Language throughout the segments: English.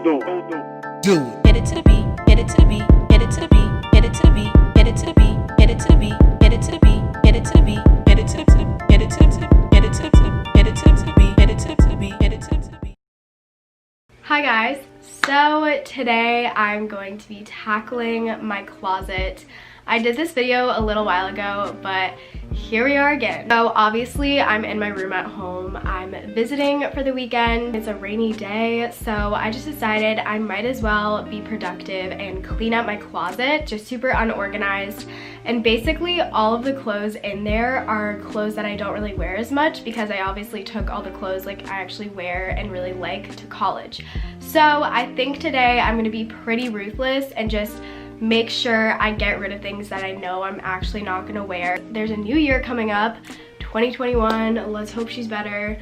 Do it. Get it to the beat, get it to the beat, get it to the beat, get it to the beat, get it to the beat, get it to the beat, get it to the beat, get it to the beat, get it to the get it to the get it to the get it to the beat, get it to the beat, get it to the beat. Hi guys, so today I'm going to be tackling my closet. I did this video a little while ago, but here we are again. So obviously I'm in my room at home. I'm visiting for the weekend. It's a rainy day, so I just decided I might as well be productive and clean up my closet. Just super unorganized. And basically all of the clothes in there are clothes that I don't really wear as much because I obviously took all the clothes like I actually wear and really like to college. So I think today I'm gonna be pretty ruthless and just make sure I get rid of things that I know I'm actually not gonna wear. There's a new year coming up, 2021, let's hope she's better.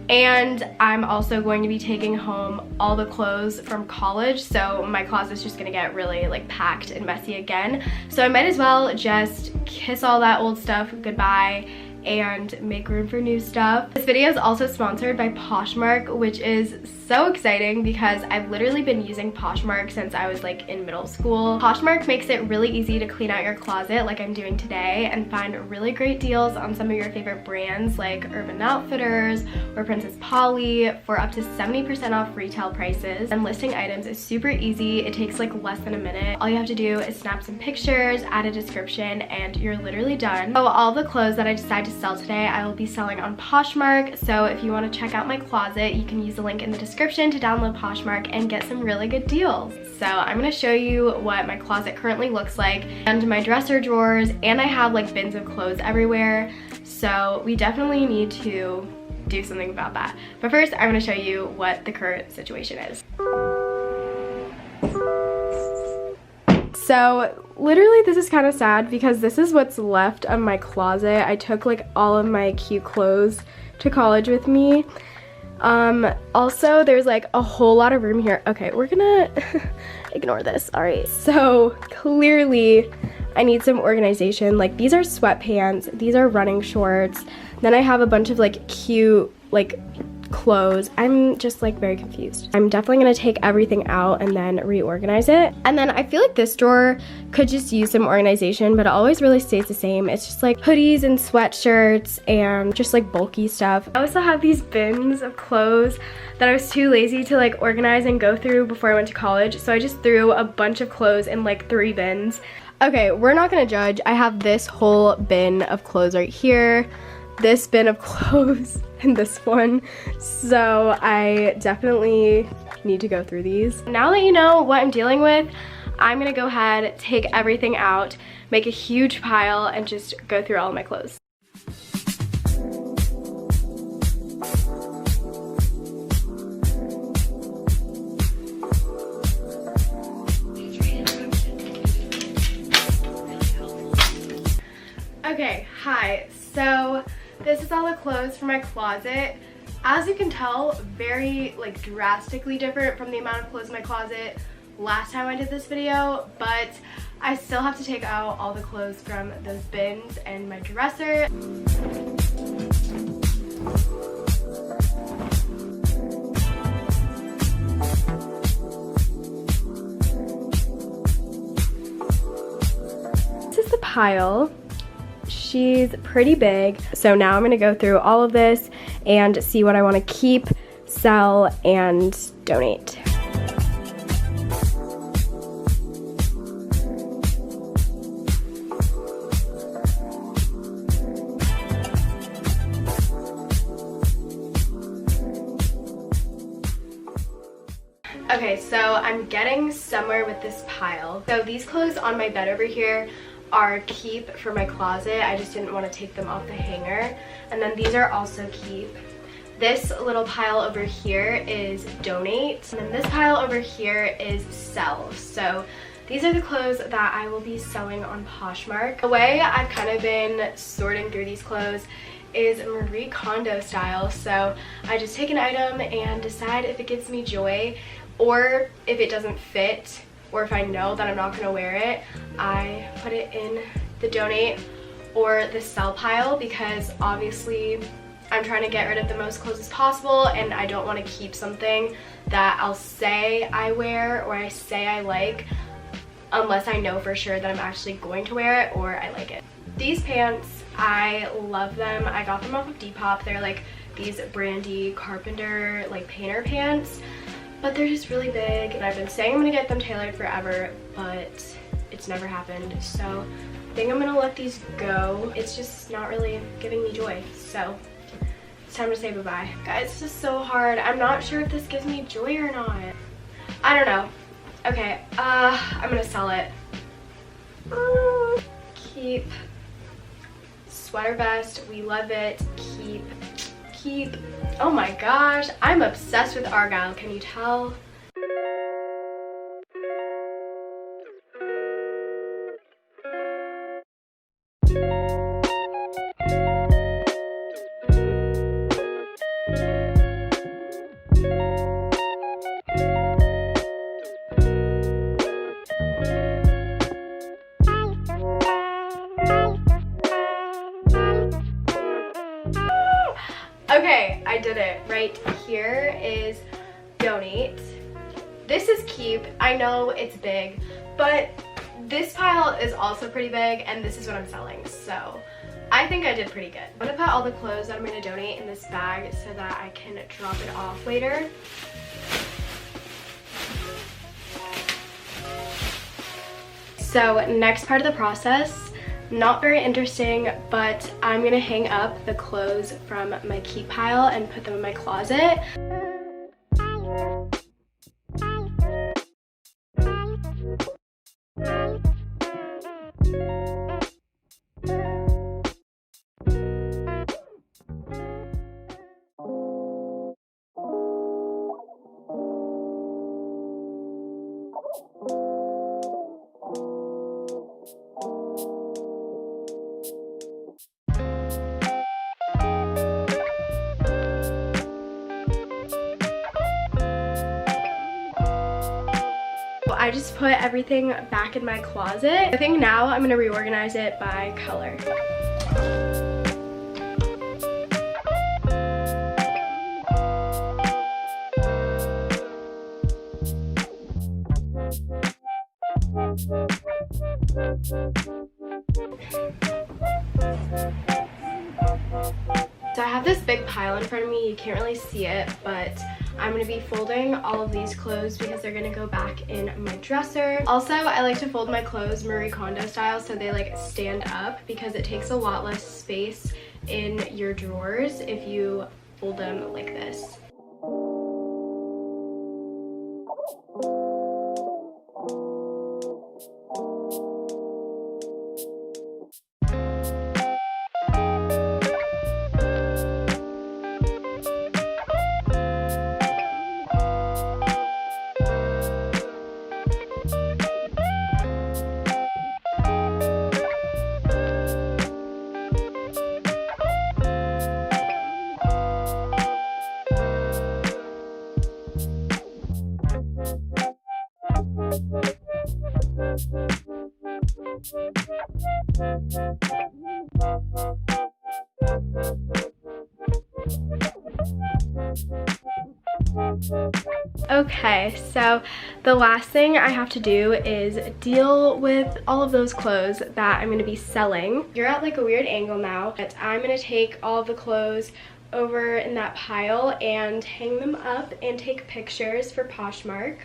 And I'm also going to be taking home all the clothes from college, so my closet's just gonna get really like packed and messy again. So I might as well just kiss all that old stuff goodbye and make room for new stuff. This video is also sponsored by Poshmark, which is so exciting because I've literally been using Poshmark since I was like in middle school. Poshmark makes it really easy to clean out your closet like I'm doing today and find really great deals on some of your favorite brands like Urban Outfitters or Princess Polly for up to 70% off retail prices. And listing items is super easy. It takes like less than a minute. All you have to do is snap some pictures, add a description, and you're literally done. So all the clothes that I decide to sell today I will be selling on Poshmark, so if you want to check out my closet you can use the link in the description to download Poshmark and get some really good deals. So I'm going to show you what my closet currently looks like and my dresser drawers, and I have like bins of clothes everywhere, so we definitely need to do something about that. But first I'm going to show you what the current situation is. So literally this is kind of sad because this is what's left of my closet. I took like all of my cute clothes to college with me. Also there's like a whole lot of room here. Okay, we're gonna ignore this. All right, so clearly I need some organization. Like these are sweatpants, these are running shorts. Then I have a bunch of like cute like clothes. I'm just like very confused. I'm definitely gonna take everything out and then reorganize it. And then I feel like this drawer could just use some organization, but it always really stays the same. It's just like hoodies and sweatshirts and just like bulky stuff. I also have these bins of clothes that I was too lazy to like organize and go through before I went to college, so I just threw a bunch of clothes in like 3 bins. Okay, we're not gonna judge. I have this whole bin of clothes right here, this bin of clothes, and this one, so I definitely need to go through these. Now that you know what I'm dealing with, I'm gonna go ahead, take everything out, make a huge pile, and just go through all of my clothes. Okay, hi, so this is all the clothes from my closet. As you can tell, very like drastically different from the amount of clothes in my closet last time I did this video, but I still have to take out all the clothes from those bins and my dresser. This is the pile. She's pretty big, so now I'm gonna go through all of this and see what I want to keep, sell, and donate. Okay, so I'm getting somewhere with this pile. So these clothes on my bed over here are keep for my closet. I just didn't want to take them off the hanger. And then these are also keep. This little pile over here is donate. And then this pile over here is sell. So these are the clothes that I will be selling on Poshmark. The way I've kind of been sorting through these clothes is Marie Kondo style. So I just take an item and decide if it gives me joy or if it doesn't fit, or if I know that I'm not gonna wear it, I put it in the donate or the sell pile, because obviously I'm trying to get rid of the most clothes as possible, and I don't want to keep something that I'll say I wear or I say I like unless I know for sure that I'm actually going to wear it or I like it. These pants, I love them. I got them off of Depop. They're like these Brandy Carpenter like painter pants, but they're just really big, and I've been saying I'm gonna get them tailored forever, but it's never happened. So I think I'm gonna let these go. It's just not really giving me joy, so it's time to say bye-bye. Guys, this is so hard. I'm not sure if this gives me joy or not. I don't know. Okay, I'm gonna sell it. Keep. Sweater vest, we love it. Keep. Oh my gosh, I'm obsessed with Argyle, can you tell? Okay, I did it. Right here is donate. This is keep. I know it's big, but this pile is also pretty big, and this is what I'm selling. So I think I did pretty good. I'm gonna put all the clothes that I'm gonna donate in this bag so that I can drop it off later. So next part of the process, not very interesting, but I'm gonna hang up the clothes from my keep pile and put them in my closet. I just put everything back in my closet. I think now I'm gonna reorganize it by color. So I have this big pile in front of me. You can't really see it, but I'm gonna be folding all of these clothes because they're gonna go back in my dresser. Also, I like to fold my clothes Marie Kondo style so they like stand up, because it takes a lot less space in your drawers if you fold them like this. Okay, so the last thing I have to do is deal with all of those clothes that I'm going to be selling. You're at like a weird angle now, but I'm going to take all of the clothes over in that pile and hang them up and take pictures for Poshmark.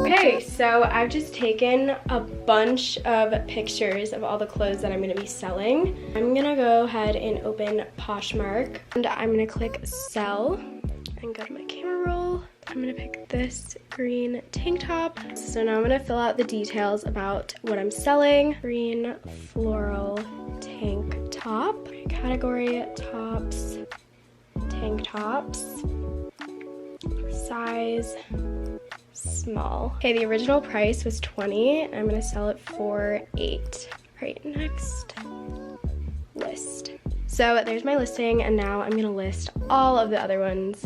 Okay, so I've just taken a bunch of pictures of all the clothes that I'm going to be selling. I'm going to go ahead and open Poshmark, and I'm going to click sell and go to my camera roll. I'm going to pick this green tank top. So now I'm going to fill out the details about what I'm selling. Green floral tank top. Category tops, tank tops. Size small. Okay, the original price was $20. I'm gonna sell it for $8. Right, next list. So there's my listing, and now I'm gonna list all of the other ones.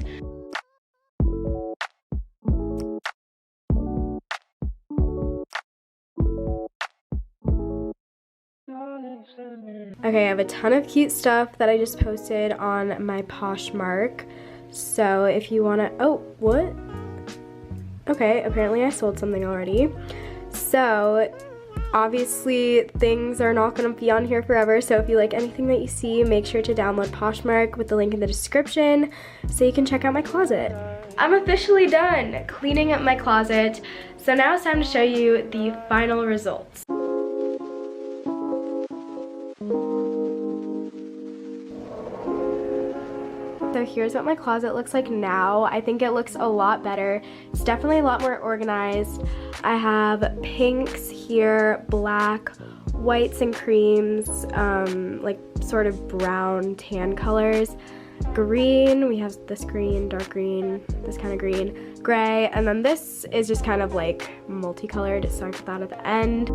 Okay, I have a ton of cute stuff that I just posted on my Poshmark. So if you wanna, oh, what? Okay, apparently I sold something already. So obviously things are not gonna be on here forever, so if you like anything that you see, make sure to download Poshmark with the link in the description so you can check out my closet. I'm officially done cleaning up my closet, so now it's time to show you the final results. So here's what my closet looks like now. I think it looks a lot better. It's definitely a lot more organized. I have pinks here, black, whites and creams, like sort of brown tan colors. Green, we have this green, dark green, this kind of green, gray, and then this is just kind of like multicolored, so I put that at the end.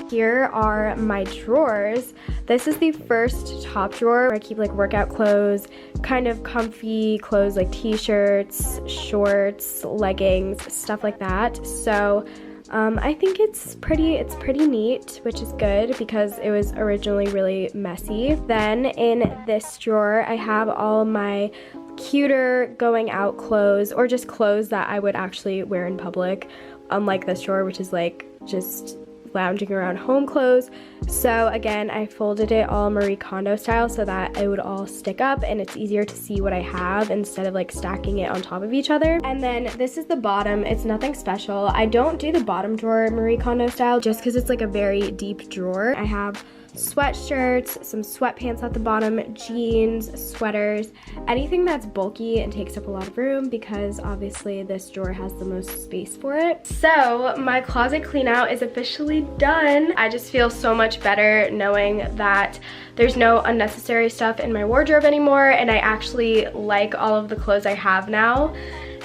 Here are my drawers. This is the first top drawer where I keep like workout clothes, kind of comfy clothes like t-shirts, shorts, leggings, stuff like that. So I think it's pretty neat, which is good because it was originally really messy. Then in this drawer, I have all my cuter going out clothes, or just clothes that I would actually wear in public, unlike this drawer, which is like just lounging around home clothes. So again, I folded it all Marie Kondo style so that it would all stick up and it's easier to see what I have instead of like stacking it on top of each other. And then this is the bottom. It's nothing special. I don't do the bottom drawer Marie Kondo style just because it's like a very deep drawer. I have sweatshirts, some sweatpants at the bottom, jeans, sweaters, anything that's bulky and takes up a lot of room because obviously this drawer has the most space for it. So my closet clean out is officially done. I just feel so much better knowing that there's no unnecessary stuff in my wardrobe anymore, and I actually like all of the clothes I have now.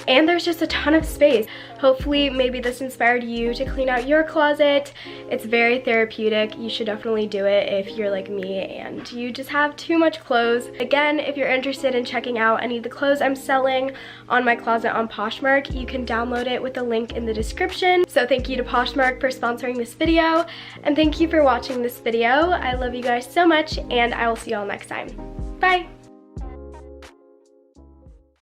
And there's just a ton of space. Hopefully maybe this inspired you to clean out your closet. It's very therapeutic. You should definitely do it if you're like me and you just have too much clothes. Again, if you're interested in checking out any of the clothes I'm selling on my closet on Poshmark, you can download it with the link in the description. So thank you to Poshmark for sponsoring this video, and thank you for watching this video. I love you guys so much, and I will see you all next time. Bye!